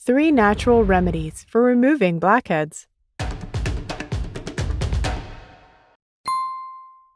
3 natural remedies for removing blackheads.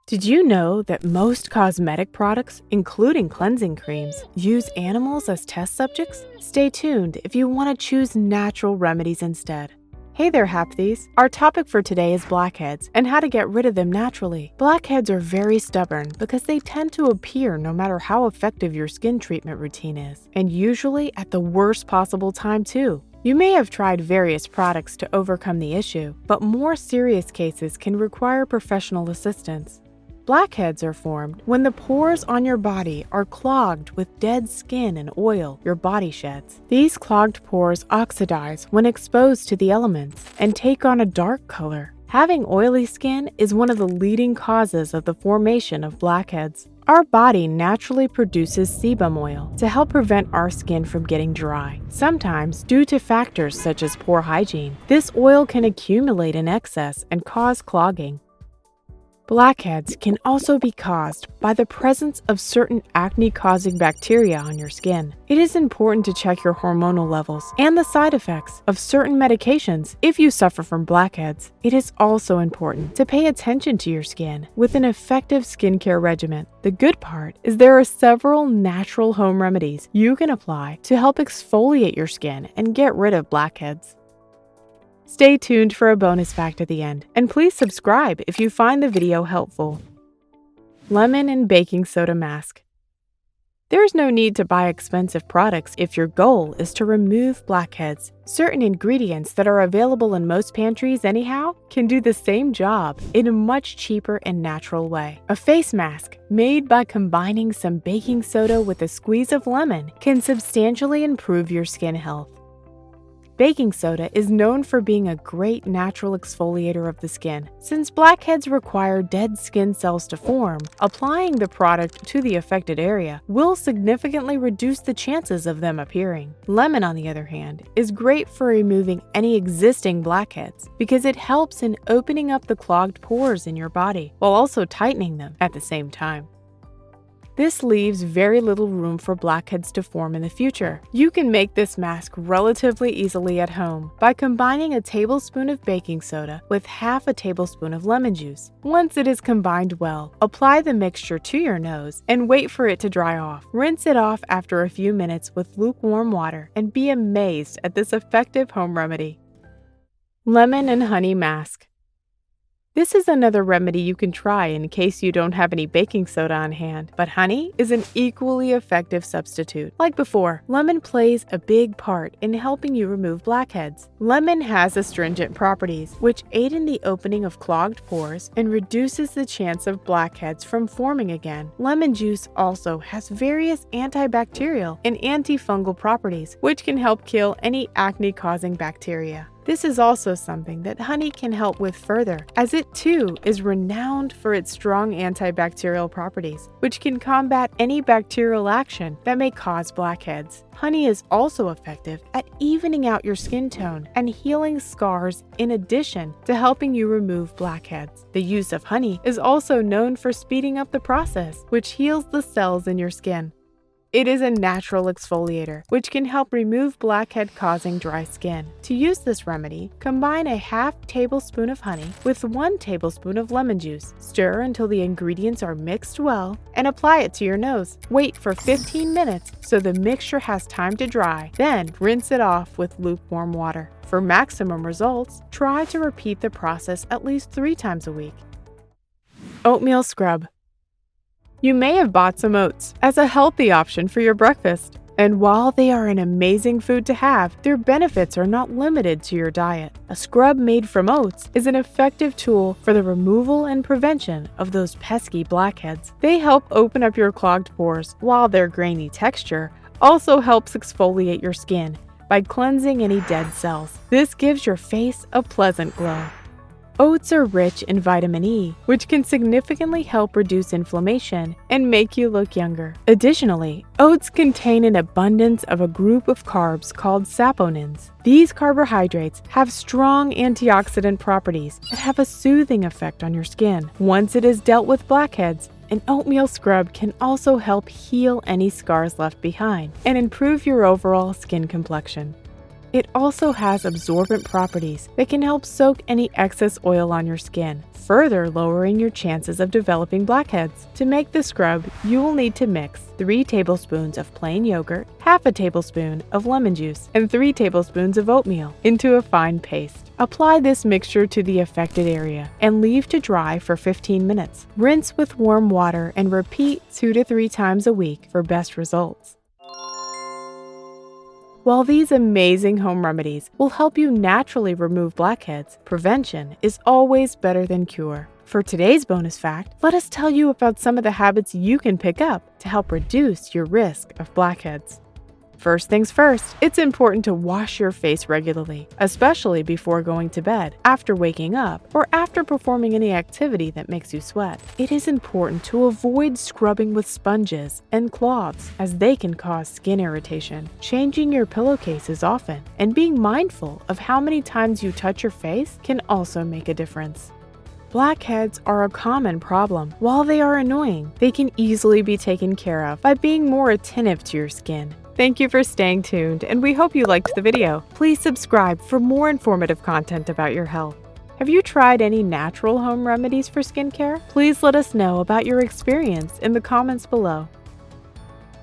Did you know that most cosmetic products, including cleansing creams, use animals as test subjects? Stay tuned if you want to choose natural remedies instead. Hey there, Hapthies! Our topic for today is blackheads and how to get rid of them naturally. Blackheads are very stubborn because they tend to appear no matter how effective your skin treatment routine is, and usually at the worst possible time too. You may have tried various products to overcome the issue, but more serious cases can require professional assistance. Blackheads are formed when the pores on your body are clogged with dead skin and oil your body sheds. These clogged pores oxidize when exposed to the elements and take on a dark color. Having oily skin is one of the leading causes of the formation of blackheads. Our body naturally produces sebum oil to help prevent our skin from getting dry. Sometimes, due to factors such as poor hygiene, this oil can accumulate in excess and cause clogging. Blackheads can also be caused by the presence of certain acne-causing bacteria on your skin. It is important to check your hormonal levels and the side effects of certain medications if you suffer from blackheads. It is also important to pay attention to your skin with an effective skincare regimen. The good part is there are several natural home remedies you can apply to help exfoliate your skin and get rid of blackheads. Stay tuned for a bonus fact at the end, and please subscribe if you find the video helpful. Lemon and baking soda mask. There's no need to buy expensive products if your goal is to remove blackheads. Certain ingredients that are available in most pantries anyhow can do the same job in a much cheaper and natural way. A face mask made by combining some baking soda with a squeeze of lemon can substantially improve your skin health. Baking soda is known for being a great natural exfoliator of the skin. Since blackheads require dead skin cells to form, applying the product to the affected area will significantly reduce the chances of them appearing. Lemon, on the other hand, is great for removing any existing blackheads because it helps in opening up the clogged pores in your body while also tightening them at the same time. This leaves very little room for blackheads to form in the future. You can make this mask relatively easily at home by combining a tablespoon of baking soda with half a tablespoon of lemon juice. Once it is combined well, apply the mixture to your nose and wait for it to dry off. Rinse it off after a few minutes with lukewarm water and be amazed at this effective home remedy. Lemon and honey mask. This is another remedy you can try in case you don't have any baking soda on hand, but honey is an equally effective substitute. Like before, lemon plays a big part in helping you remove blackheads. Lemon has astringent properties, which aid in the opening of clogged pores and reduces the chance of blackheads from forming again. Lemon juice also has various antibacterial and antifungal properties, which can help kill any acne-causing bacteria. This is also something that honey can help with further, as it too is renowned for its strong antibacterial properties, which can combat any bacterial action that may cause blackheads. Honey is also effective at evening out your skin tone and healing scars in addition to helping you remove blackheads. The use of honey is also known for speeding up the process, which heals the cells in your skin. It is a natural exfoliator, which can help remove blackhead-causing dry skin. To use this remedy, combine a half tablespoon of honey with 1 tablespoon of lemon juice. Stir until the ingredients are mixed well and apply it to your nose. Wait for 15 minutes so the mixture has time to dry, then rinse it off with lukewarm water. For maximum results, try to repeat the process at least 3 times a week. Oatmeal Scrub. You may have bought some oats as a healthy option for your breakfast. And while they are an amazing food to have, their benefits are not limited to your diet. A scrub made from oats is an effective tool for the removal and prevention of those pesky blackheads. They help open up your clogged pores, while their grainy texture also helps exfoliate your skin by cleansing any dead cells. This gives your face a pleasant glow. Oats are rich in vitamin E, which can significantly help reduce inflammation and make you look younger. Additionally, oats contain an abundance of a group of carbs called saponins. These carbohydrates have strong antioxidant properties that have a soothing effect on your skin. Once it is dealt with blackheads, an oatmeal scrub can also help heal any scars left behind and improve your overall skin complexion. It also has absorbent properties that can help soak any excess oil on your skin, further lowering your chances of developing blackheads. To make the scrub, you will need to mix 3 tablespoons of plain yogurt, half a tablespoon of lemon juice, and 3 tablespoons of oatmeal into a fine paste. Apply this mixture to the affected area and leave to dry for 15 minutes. Rinse with warm water and repeat 2 to 3 times a week for best results. While these amazing home remedies will help you naturally remove blackheads, prevention is always better than cure. For today's bonus fact, let us tell you about some of the habits you can pick up to help reduce your risk of blackheads. First things first, it's important to wash your face regularly, especially before going to bed, after waking up, or after performing any activity that makes you sweat. It is important to avoid scrubbing with sponges and cloths, as they can cause skin irritation. Changing your pillowcases often and being mindful of how many times you touch your face can also make a difference. Blackheads are a common problem. While they are annoying, they can easily be taken care of by being more attentive to your skin. Thank you for staying tuned, and we hope you liked the video. Please subscribe for more informative content about your health. Have you tried any natural home remedies for skincare? Please let us know about your experience in the comments below.